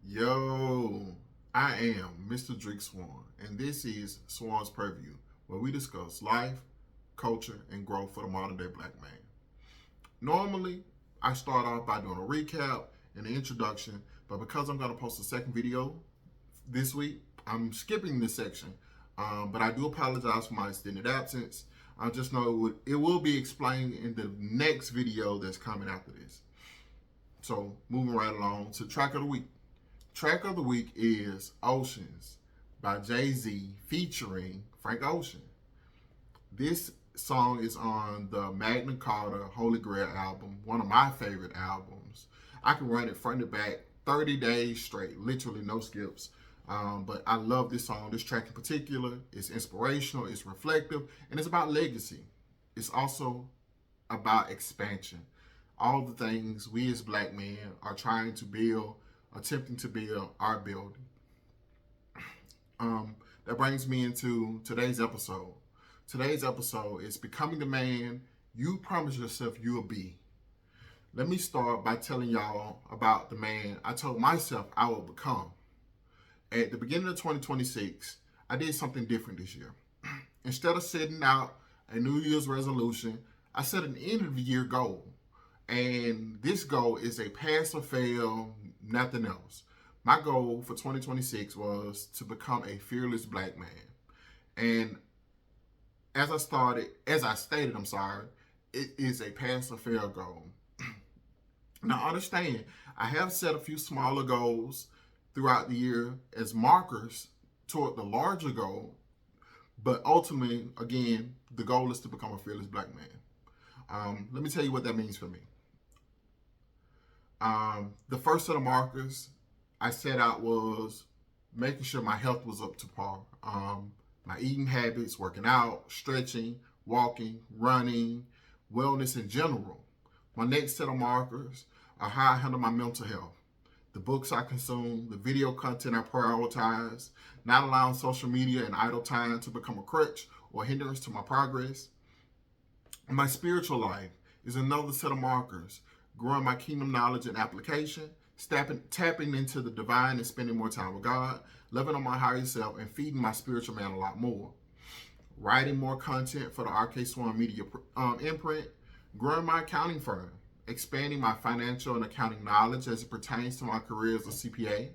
Yo, I am Mr. Drake Swan, and this is Swan's Purview, where we discuss life, culture, and growth for the modern day black man. Normally, I start off by doing a recap and an introduction, but because I'm going to post a second video this week, I'm skipping this section. But I do apologize for my extended absence. I just know it will be explained in the next video that's coming after this. So, moving right along to track of the week. Track of the week is Oceans by Jay-Z featuring Frank Ocean. This song is on the Magna Carta Holy Grail album, one of my favorite albums. I can run it front to back 30 days straight, literally no skips. But I love this song, this track in particular. It's inspirational, it's reflective, and it's about legacy. It's also about expansion. All the things we as black men are trying to build, attempting to build, are building. That brings me into today's episode. Today's episode is becoming the man you promise yourself you'll be. Let me start by telling y'all about the man I told myself I would become. At the beginning of 2026, I did something different this year. Instead of setting out a New Year's resolution, I set an end of the year goal. And this goal is a pass or fail, nothing else. My goal for 2026 was to become a fearless black man. And as I stated, it is a pass or fail goal. Now understand, I have set a few smaller goals throughout the year as markers toward the larger goal, but ultimately, again, the goal is to become a fearless black man. Let me tell you what that means for me. The first set of markers I set out was making sure my health was up to par. My eating habits, working out, stretching, walking, running, wellness in general. My next set of markers are how I handle my mental health. The books I consume, the video content I prioritize, not allowing social media and idle time to become a crutch or hindrance to my progress. My spiritual life is another set of markers. Growing my kingdom knowledge and application, tapping into the divine and spending more time with God, loving on my higher self, and feeding my spiritual man a lot more. Writing more content for the RK Swan Media imprint, growing my accounting firm, expanding my financial and accounting knowledge as it pertains to my career as a CPA,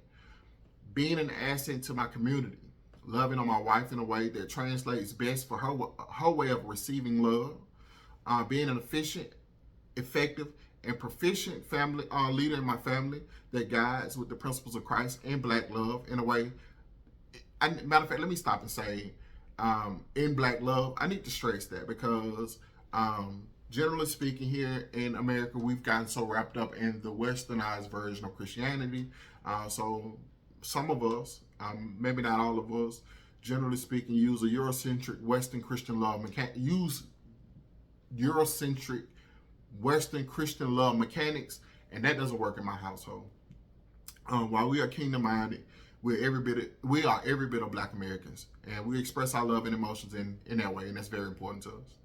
being an asset to my community, loving on my wife in a way that translates best for her way of receiving love, being an efficient, effective, and proficient family leader in my family that guides with the principles of Christ and black love in a way. Matter of fact, let me stop and say, in black love, I need to stress that because generally speaking, here in America, we've gotten so wrapped up in the westernized version of Christianity. So some of us, maybe not all of us, generally speaking, use a Eurocentric Western Christian love use Eurocentric Western Christian love mechanics, and that doesn't work in my household. While we are kingdom minded, we are every bit of black Americans, and we express our love and emotions in that way, and that's very important to us.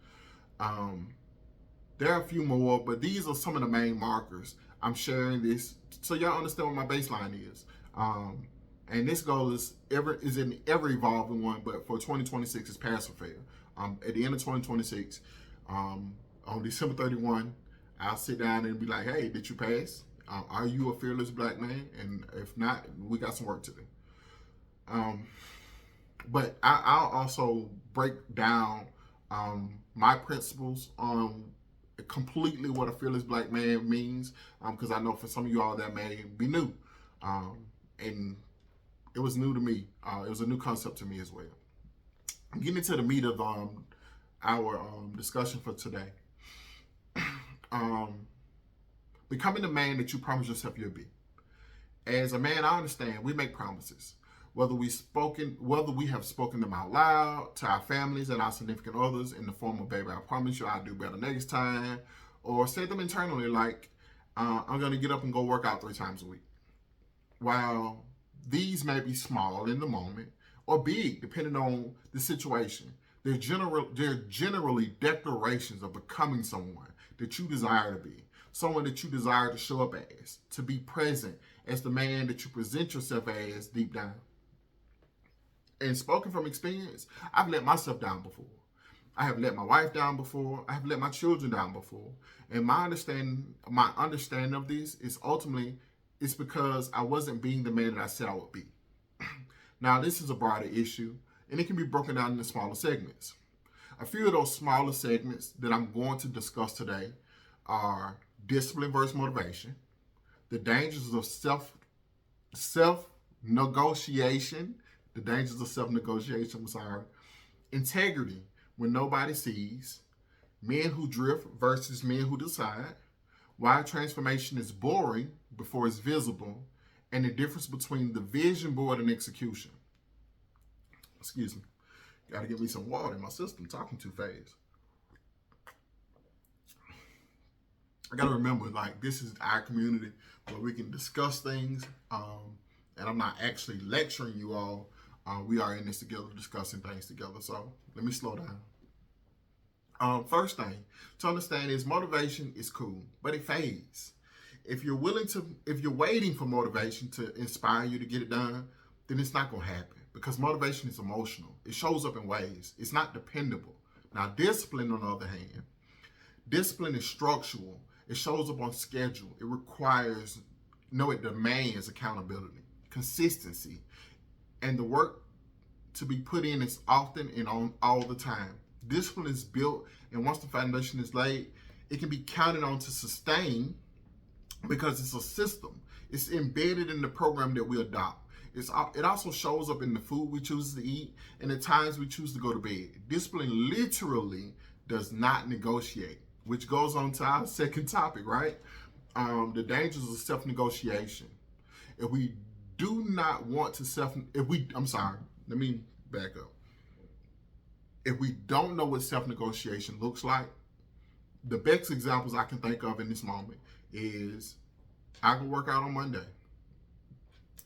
There are a few more, but these are some of the main markers. I'm sharing this so y'all understand what my baseline is. And this goal is an ever evolving one, but for 2026 it's pass or fail. At the end of 2026, on December 31, I'll sit down and be like, hey, did you pass? Are you a fearless black man? And if not, we got some work to do. But I'll also break down my principles on completely what a fearless black man means, because I know for some of you all that may be new. And it was new to me. It was a new concept to me as well. Getting into the meat of our discussion for today. Becoming the man that you promise yourself you'll be. As a man, I understand we make promises. Whether we have spoken them out loud to our families and our significant others in the form of, baby, I promise you I'll do better next time, or say them internally like, I'm going to get up and go work out 3 times a week. While these may be small in the moment or big depending on the situation, they're generally declarations of becoming someone that you desire to be. someone that you desire to show up as, to be present as the man that you present yourself as deep down. And spoken from experience, I've let myself down before. I have let my wife down before. I have let my children down before. And my understanding of this is ultimately it's because I wasn't being the man that I said I would be. Now, this is a broader issue, and it can be broken down into smaller segments. A few of those smaller segments that I'm going to discuss today are discipline versus motivation, the dangers of self-negotiation, integrity when nobody sees, men who drift versus men who decide, why transformation is boring before it's visible, and the difference between the vision board and execution. Excuse me. Gotta get me some water in my system, talking too fast. I gotta remember, like, this is our community where we can discuss things, and I'm not actually lecturing you all. We are in this together, discussing things together. So let me slow down. First thing to understand is motivation is cool, but it fades. If you're waiting for motivation to inspire you to get it done, then it's not gonna happen, because motivation is emotional. It shows up in waves. It's not dependable. Now, discipline, on the other hand, discipline is structural. It shows up on schedule. It demands accountability, consistency, and the work to be put in is often and on all the time. Discipline is built, and once the foundation is laid, it can be counted on to sustain because it's a system. It's embedded in the program that we adopt. It also shows up in the food we choose to eat and the times we choose to go to bed. Discipline literally does not negotiate, which goes on to our second topic, right? The dangers of self-negotiation. If we do not want to let me back up. If we don't know what self-negotiation looks like, the best examples I can think of in this moment is I can work out on Monday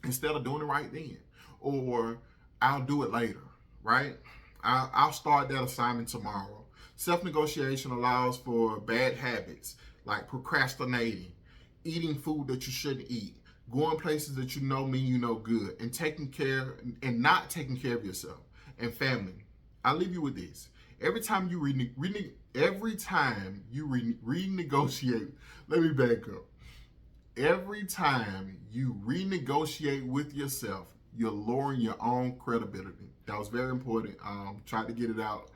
instead of doing it right then, or I'll do it later, right? I'll start that assignment tomorrow. Self-negotiation allows for bad habits like procrastinating, eating food that you shouldn't eat, going places that you know mean you know good, and not taking care of yourself and family. I'll leave you with this. Every time you renegotiate, let me back up. Every time you renegotiate with yourself, you're lowering your own credibility. That was very important. Tried to get it out.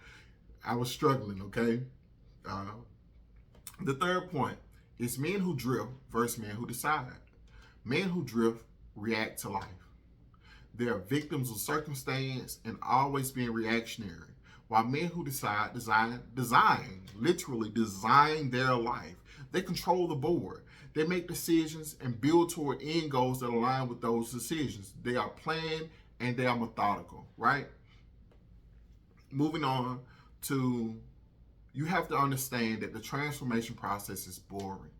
I was struggling, okay? The third point is men who drift versus men who decide. Men who drift react to life. They are victims of circumstance and always being reactionary. While men who literally design their life. They control the board. They make decisions and build toward end goals that align with those decisions. They are planned and they are methodical, right? Moving on to, you have to understand that the transformation process is boring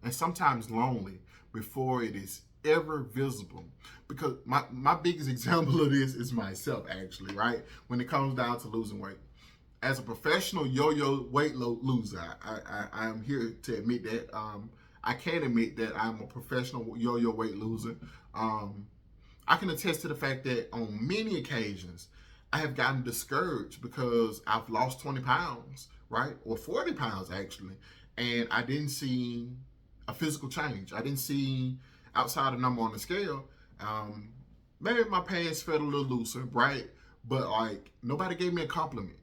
and sometimes lonely before it is ever visible. Because my biggest example of this is myself, actually, right? When it comes down to losing weight. As a professional yo-yo weight loser, I am here to admit that. I can admit that I'm a professional yo-yo weight loser. I can attest to the fact that on many occasions, I have gotten discouraged because I've lost 20 pounds, right? Or 40 pounds, actually. And I didn't see a physical change. I didn't see, outside of number on the scale, maybe my pants felt a little looser, right? But like, nobody gave me a compliment,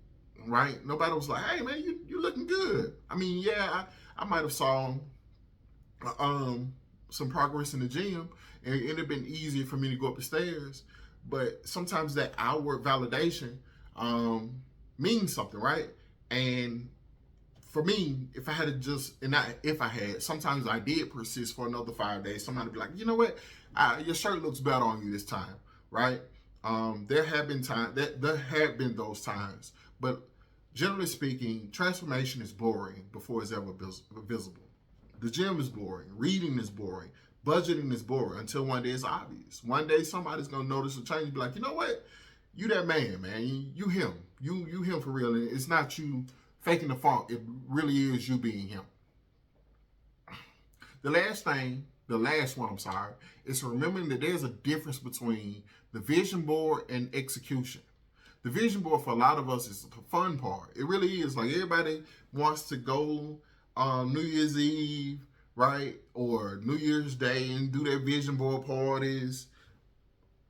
right? Nobody was like, hey man, you looking good. I mean, yeah, I might have saw some progress in the gym, and it'd have been easier for me to go up the stairs. But sometimes that outward validation means something, right? And for me, sometimes I did persist for another 5 days. Somebody would be like, you know what? Your shirt looks better on you this time, right? There have been those times. But generally speaking, transformation is boring before it's ever visible. The gym is boring. Reading is boring. Budgeting is boring until one day it's obvious. One day somebody's going to notice a change and be like, you know what? You that man. You him. You him for real. And it's not you faking the funk. It really is you being him. The last one, I'm sorry, is remembering that there's a difference between the vision board and execution. The vision board for a lot of us is the fun part. It really is. Like, everybody wants to go New Year's Eve, right, or New Year's Day and do their vision board parties,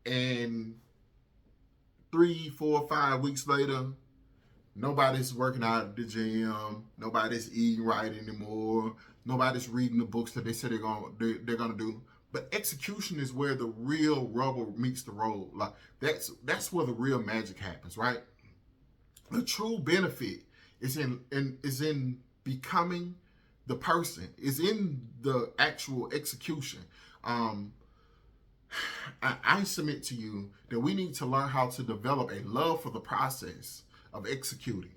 and 3, 4, 5 weeks later, nobody's working out at the gym. Nobody's eating right anymore. Nobody's reading the books that they said they're gonna do. But execution is where the real rubber meets the road. Like, that's where the real magic happens, right? The true benefit is in becoming the person. Is in the actual execution. I submit to you that we need to learn how to develop a love for the process of executing,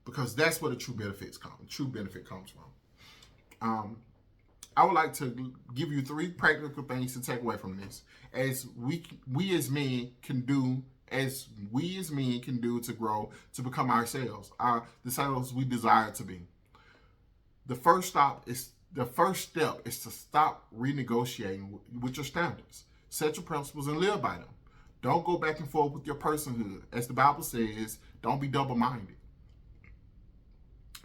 because that's where the true benefit comes from. I would like to give you 3 practical things to take away from this, as we as men can do to grow, to become ourselves, the selves we desire to be. The first step is to stop renegotiating with your standards. Set your principles and live by them. Don't go back and forth with your personhood. As the Bible says, don't be double-minded.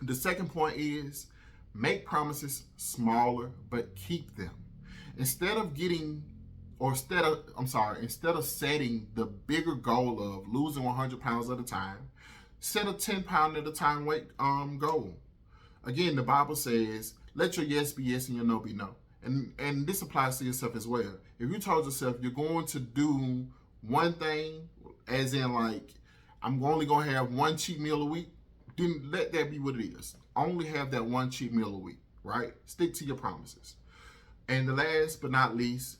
The second point is, make promises smaller, but keep them. Instead of setting the bigger goal of losing 100 pounds at a time, set a 10-pound at a time weight goal. Again, the Bible says, let your yes be yes and your no be no. And this applies to yourself as well. If you told yourself you're going to do one thing, as in like, I'm only going to have one cheat meal a week, then let that be what it is. Only have that one cheat meal a week, right? Stick to your promises. And the last but not least,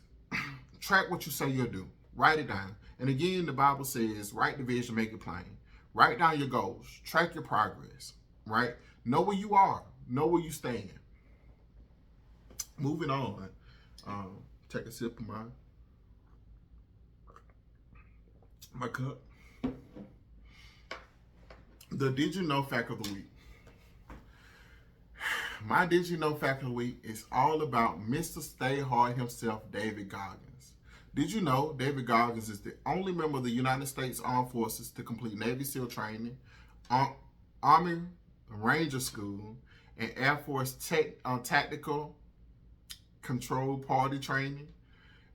track what you say you'll do. Write it down. And again, the Bible says, write the vision, make it plain. Write down your goals. Track your progress, right? Know where you are. Know where you stand. Moving on. Take a sip of my cup. The Did You Know Fact of the Week. My Did You Know Fact of the Week is all about Mr. Stay Hard himself, David Goggins. Did you know David Goggins is the only member of the United States Armed Forces to complete Navy SEAL training, Army Ranger School, and Air Force Tactical Control Party training?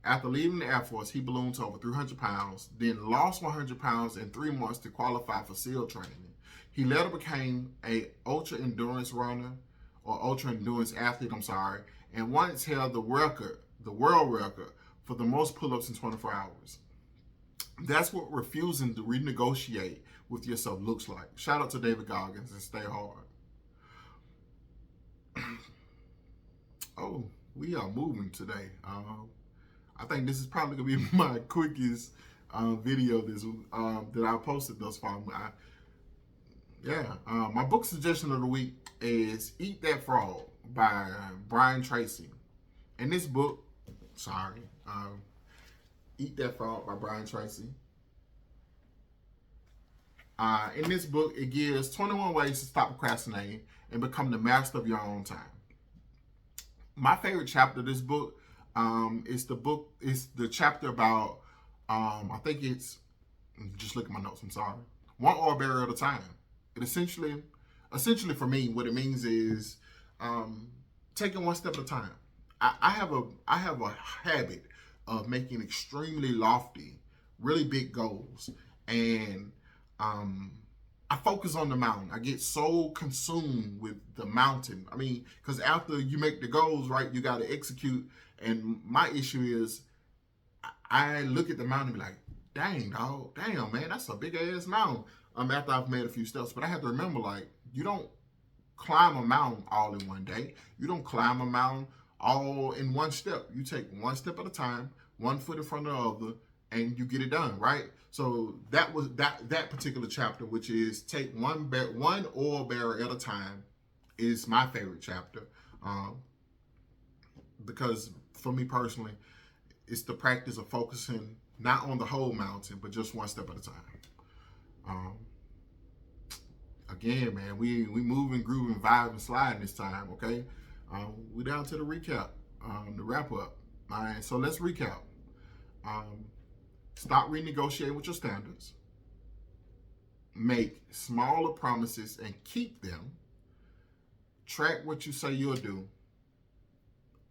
After leaving the Air Force, he ballooned to over 300 pounds, then lost 100 pounds in 3 months to qualify for SEAL training. He later became a ultra endurance athlete, and once held the world record for the most pull-ups in 24 hours. That's what refusing to renegotiate with yourself looks like. Shout out to David Goggins and stay hard. Oh, we are moving today. I think this is probably gonna be my quickest video that I posted thus far. My book suggestion of the week is Eat That Frog by Brian Tracy. And this book, Eat That Frog by Brian Tracy. In this book, it gives 21 ways to stop procrastinating and become the master of your own time. My favorite chapter of this book is the chapter about, just look at my notes, I'm sorry. One oil barrel at a time. It essentially for me, what it means is taking one step at a time. I have a habit of making extremely lofty, really big goals, and I focus on the mountain. I get so consumed with the mountain. I mean, because after you make the goals, right, you got to execute. And my issue is, I look at the mountain and be like, damn, man, that's a big ass mountain. After I've made a few steps, but I have to remember, like, you don't climb a mountain all in one day. You don't climb a mountain all in one step. You take one step at a time, one foot in front of the other, and you get it done, right? So that was that particular chapter, which is take one oil barrel at a time, is my favorite chapter, because for me personally, it's the practice of focusing not on the whole mountain, but just one step at a time. Again, man, we moving, grooving, vibing, sliding this time, okay? We down to the recap. to wrap up. All right, so let's recap. Um, Stop renegotiating with your standards. Make smaller promises and keep them. Track what you say you'll do.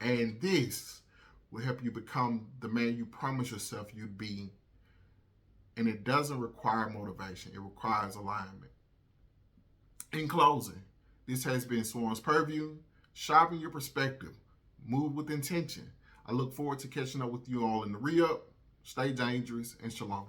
And this will help you become the man you promise yourself you'd be. And it doesn't require motivation, it requires alignment. In closing, this has been Swan's Purview. Sharpen your perspective. Move with intention. I look forward to catching up with you all in the re-up. Stay dangerous and shalom.